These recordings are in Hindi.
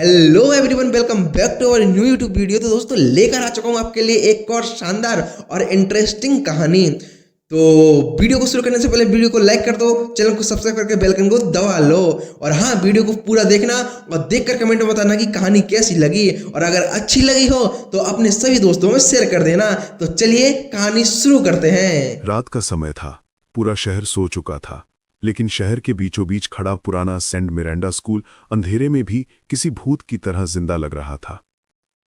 Hello everyone, welcome back to our new YouTube video. तो दोस्तों लेकर आ चुका हूँ आपके लिए एक और शानदार और इंटरेस्टिंग कहानी। तो वीडियो को शुरू करने से पहले वीडियो को लाइक कर दो, चैनल को सब्सक्राइब करके बेल आइकन को दबा लो। और हाँ, वीडियो को पूरा देखना और देखकर कमेंट में बताना कि कहानी कैसी लगी, और अगर अच्छी लगी हो तो अपने सभी दोस्तों में शेयर कर देना। तो चलिए कहानी शुरू करते हैं। रात का समय था। पूरा शहर सो चुका था, लेकिन शहर के बीचों बीच खड़ा पुराना सेंट मिरांडा स्कूल अंधेरे में भी किसी भूत की तरह जिंदा लग रहा था।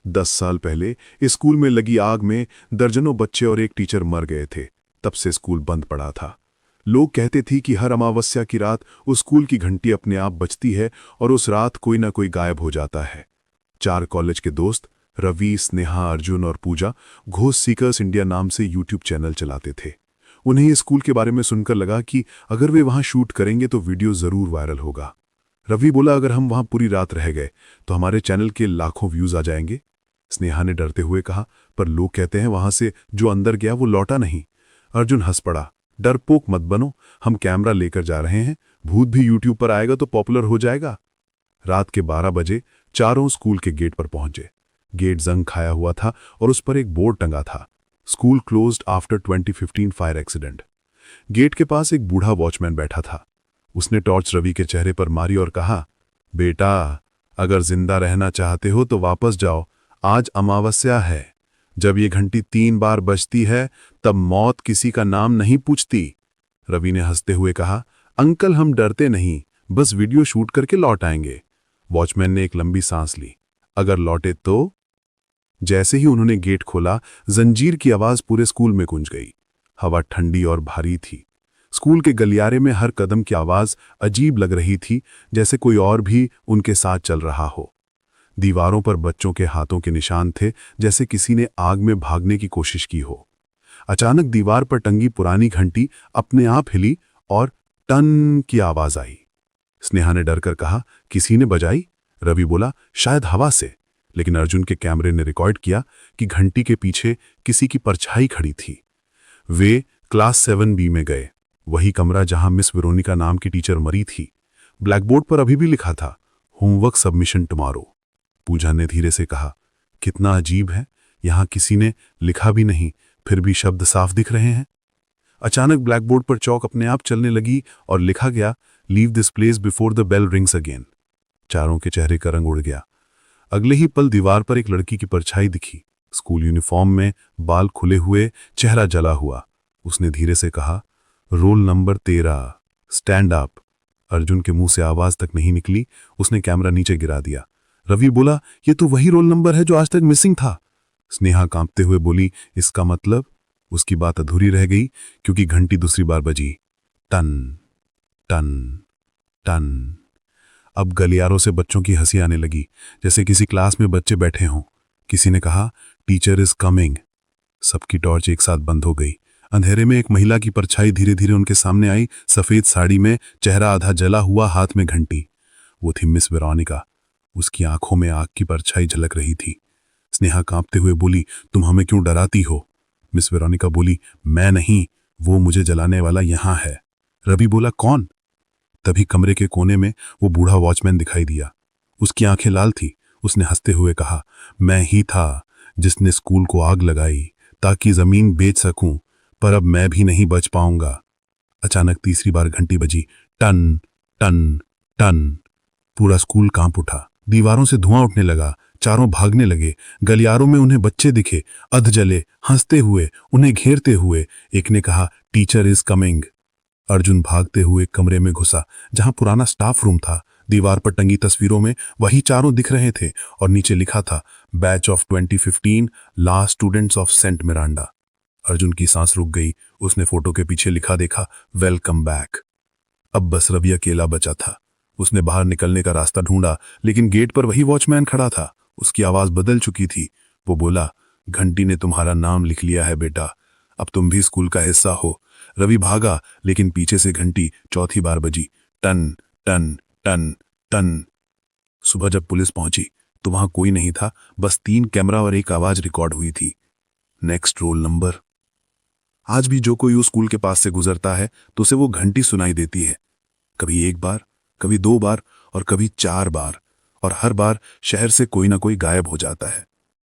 10 साल पहले इस स्कूल में लगी आग में दर्जनों बच्चे और एक टीचर मर गए थे। तब से स्कूल बंद पड़ा था। लोग कहते थे कि हर अमावस्या की रात उस स्कूल की घंटी अपने आप बजती है और उस रात कोई ना कोई गायब हो जाता है। 4 कॉलेज के दोस्त रवि, स्नेहा, अर्जुन और पूजा घोस्ट सीकर्स इंडिया नाम से यूट्यूब चैनल चलाते थे। उन्हें इस स्कूल के बारे में सुनकर लगा कि अगर वे वहां शूट करेंगे तो वीडियो जरूर वायरल होगा। रवि बोला, अगर हम वहां पूरी रात रह गए तो हमारे चैनल के लाखों व्यूज आ जाएंगे। स्नेहा ने डरते हुए कहा, पर लोग कहते हैं वहां से जो अंदर गया वो लौटा नहीं। अर्जुन हंस पड़ा, डरपोक मत बनो, हम कैमरा लेकर जा रहे हैं, भूत भी यूट्यूब पर आएगा तो पॉपुलर हो जाएगा। रात के 12 बजे चारों स्कूल के गेट पर पहुंचे। गेट जंग खाया हुआ था और उस पर एक बोर्ड टंगा था, school closed after 2015 fire accident. Gate के पास एक बूढ़ा वॉचमैन बैठा था। उसने टॉर्च रवि के चेहरे पर मारी और कहा, बेटा, अगर जिंदा रहना चाहते हो तो वापस जाओ, आज अमावस्या है। जब ये घंटी 3 बार बजती है तब मौत किसी का नाम नहीं पूछती। रवि ने हंसते हुए कहा, अंकल हम डरते नहीं, बस वीडियो शूट करके लौट आएंगे। वॉचमैन ने एक लंबी सांस ली, अगर लौटे तो? जैसे ही उन्होंने गेट खोला, जंजीर की आवाज पूरे स्कूल में गूंज गई। हवा ठंडी और भारी थी। स्कूल के गलियारे में हर कदम की आवाज अजीब लग रही थी, जैसे कोई और भी उनके साथ चल रहा हो। दीवारों पर बच्चों के हाथों के निशान थे, जैसे किसी ने आग में भागने की कोशिश की हो। अचानक दीवार पर टंगी पुरानी घंटी अपने आप हिली और टन की आवाज आई। स्नेहा ने डरकर कहा, किसी ने बजाई? रवि बोला, शायद हवा से। लेकिन अर्जुन के कैमरे ने रिकॉर्ड किया कि घंटी के पीछे किसी की परछाई खड़ी थी। वे क्लास 7B में गए, वही कमरा जहां मिस वेरोनिका नाम की टीचर मरी थी। ब्लैकबोर्ड पर अभी भी लिखा था, होमवर्क सबमिशन टुमारो। पूजा ने धीरे से कहा, कितना अजीब है, यहां किसी ने लिखा भी नहीं, फिर भी शब्द साफ दिख रहे हैं। अचानक ब्लैकबोर्ड पर चौक अपने आप चलने लगी और लिखा गया, leave this place before the bell rings again. चारों के चेहरे का रंग उड़ गया। अगले ही पल दीवार पर एक लड़की की परछाई दिखी, स्कूल यूनिफॉर्म में, बाल खुले हुए, चेहरा जला हुआ। उसने धीरे से कहा, roll number 13, stand up. Arjun के मुंह से आवाज तक नहीं निकली। उसने कैमरा नीचे गिरा दिया। रवि बोला, ये तो वही रोल नंबर है जो आज तक मिसिंग था। स्नेहा कांपते हुए बोली, इसका मतलब? उसकी बात अधूरी रह गई क्योंकि घंटी दूसरी बार बजी, टन टन टन। अब गलियारों से बच्चों की हंसी आने लगी, जैसे किसी क्लास में बच्चे बैठे हों। किसी ने कहा, टीचर इज कमिंग। सबकी टॉर्च एक साथ बंद हो गई। अंधेरे में एक महिला की परछाई धीरे धीरे उनके सामने आई, सफेद साड़ी में, चेहरा आधा जला हुआ, हाथ में घंटी। वो थी मिस वेरोनिका। उसकी आंखों में आग की परछाई झलक रही थी। स्नेहा कांपते हुए बोली, तुम हमें क्यों डराती हो? मिस वेरोनिका बोली, मैं नहीं, वो मुझे जलाने वाला यहां है। रवि बोला, कौन? तभी कमरे के कोने में वो बूढ़ा वॉचमैन दिखाई दिया। उसकी आंखें लाल थी। उसने हंसते हुए कहा, मैं ही था जिसने स्कूल को आग लगाई ताकि जमीन बेच सकूं, पर अब मैं भी नहीं बच पाऊंगा। अचानक तीसरी बार घंटी बजी, टन टन टन। पूरा स्कूल कांप उठा। दीवारों से धुआं उठने लगा। चारों भागने लगे। गलियारों में उन्हें बच्चे दिखे, अध जले, हंसते हुए, उन्हें घेरते हुए। एक ने कहा, टीचर इज कमिंग। अर्जुन भागते हुए कमरे में घुसा जहां पुराना स्टाफ रूम था। दीवार पर टंगी तस्वीरों में वही चारों दिख रहे थे और नीचे लिखा था, batch of 2015, last students of saint Miranda. Arjun की सांस रुक गई। उसने फोटो के पीछे लिखा देखा, वेलकम बैक। अब बस रवि अकेला बचा था। उसने बाहर निकलने का रास्ता ढूंढा, लेकिन गेट पर वही वॉचमैन खड़ा था। उसकी आवाज बदल चुकी थी। वो बोला, घंटी ने तुम्हारा नाम लिख लिया है बेटा, अब तुम भी स्कूल का हिस्सा हो। रवि भागा, लेकिन पीछे से घंटी चौथी बार बजी, टन टन टन टन। सुबह जब पुलिस पहुंची तो वहां कोई नहीं था, बस 3 कैमरा और एक आवाज रिकॉर्ड हुई थी, नेक्स्ट रोल नंबर। आज भी जो कोई उस स्कूल के पास से गुजरता है तो उसे वो घंटी सुनाई देती है, कभी 1 बार, कभी 2 बार और कभी 4 बार। और हर बार शहर से कोई ना कोई गायब हो जाता है।